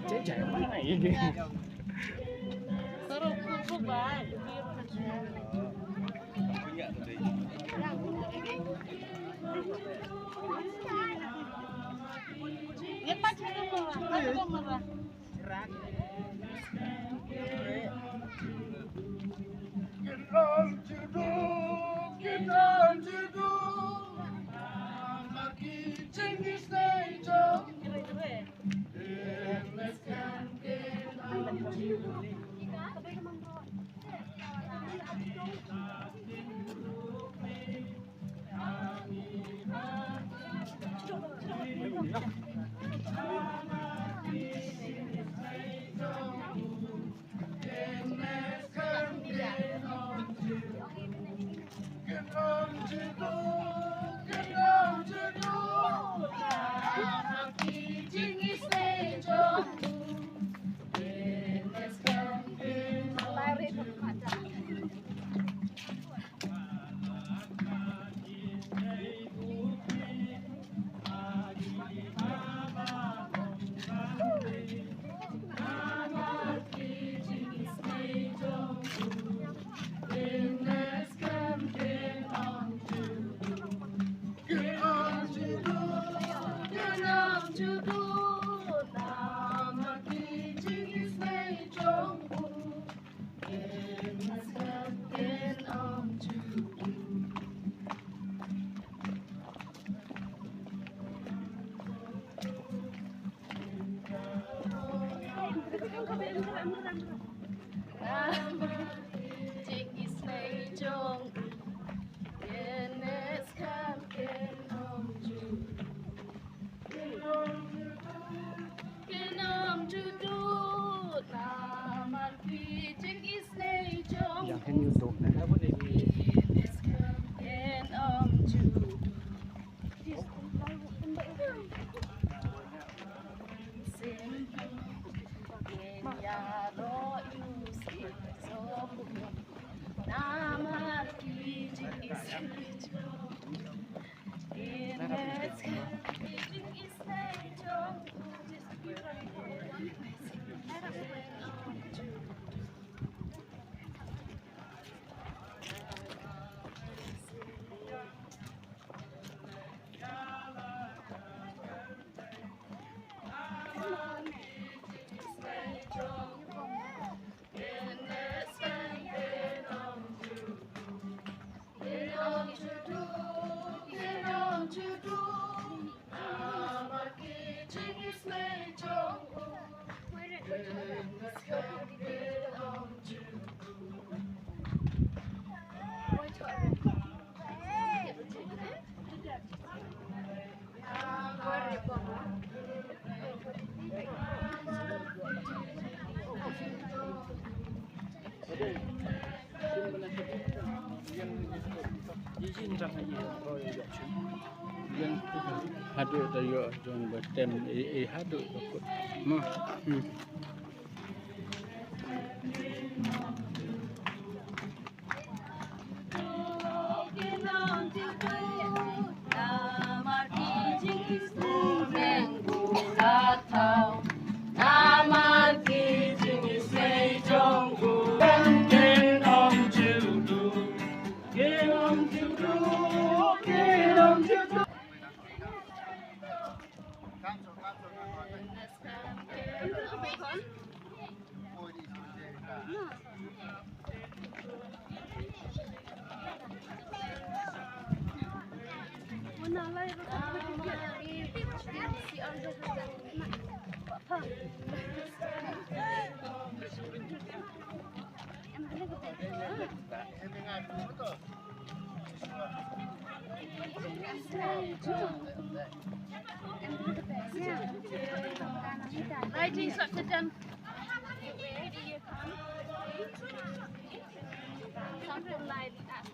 Chạy chạy quá này kìa. Yang trên YouTube này nó vẫn đi. Hadut tayo yung bertem hadut takut mah. Lighting such a done. Something like that.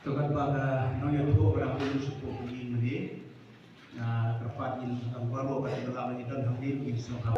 Tuhan pada noyo tu orang pun suku ini ni, na terpat ini tentang baru pada dalam ini dan hadir di sana.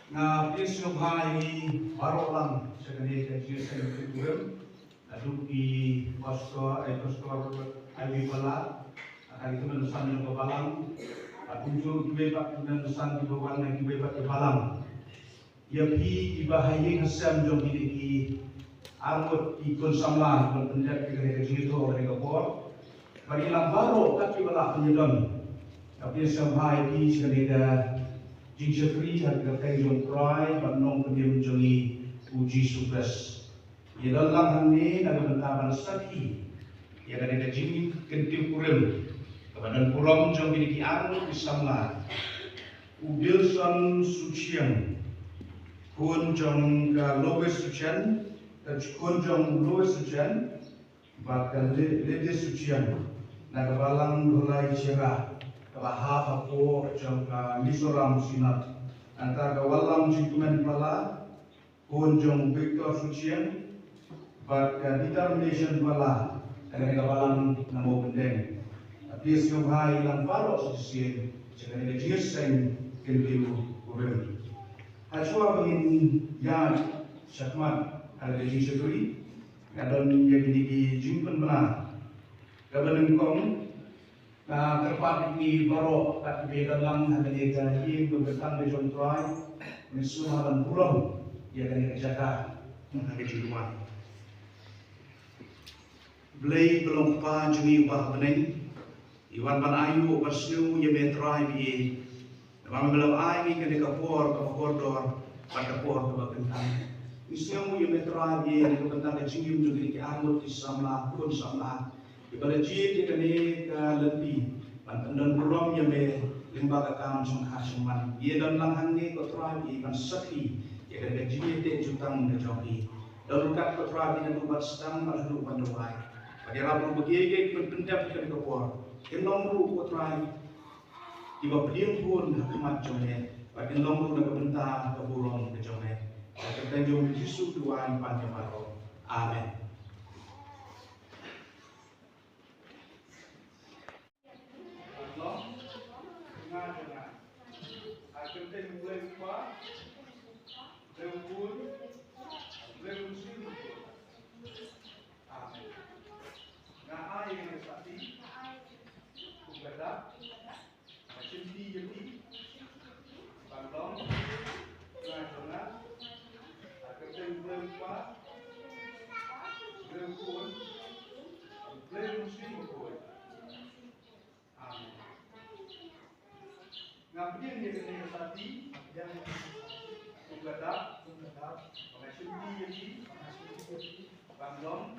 Nah, Krishna Bhai jenis kurang aduk di pastor Ivy Balat akan itu menusan yang kebalang muncul kibebat dan nusan di bawah lagi kibebat kebalang ia pi dibahayai hasam jom di armut ikon samlah dan penjat kira jenis itu oleh kapor bagi lambaro kaki belah penyedon tapi sampai di sekedar Jinjafri harga kain try banong pendiam jeli uji sukses. Ia dalam ini ada bentaban sakhi. Ia ada jini kentil kurem. Kebadan purom jong ini anu disamla. Ubilson sucian. Kun jong ka lowes sucian. Kun jong lowes sucian. Bahkan lede sucian. Nagabalang mulai cerah. Lahap ako jang misoram sinat antara kawalam jikuman pala kun jong Victor Sucian but determination pala dengan kawalam namo bendeng tapi siung hai lang paro sucian jangan ada seng kentiu kurem hajwa bangin ya syakmat ada di syukuri kadon yang di jimpen benar kabanen kong terpatik di baro kat di dalam hadiri kaji beberkan di jontrai misuh dan pulau ia dari jaga menghadiri di rumah belai belum pa juni ubah beneng iwan ban ayu bersiu ia metrai bi dalam belum ayu kene kapor dor pada kapor ke kentang misuh ia metrai bi ke kentang ke cingim juga di armut di samlah pun samlah ibarat jid ini ke lebih dan belum yang lembaga kaum sungkah suman ia dan langhan ni kotrabi ban sakhi ia dan jid de jutang de jogi dan kat kotrabi dan ubat sedang malah lu pandai pada rabu begege pendap ke kopor nomru kotrabi tiba beliau pun hakmat jone pada nomru nak bentar ke burung ke jone kita jom Yesus doa panjang baro amin. Ngapain dia kena sati yang mengadap, mengenai sendiri jadi, banglong,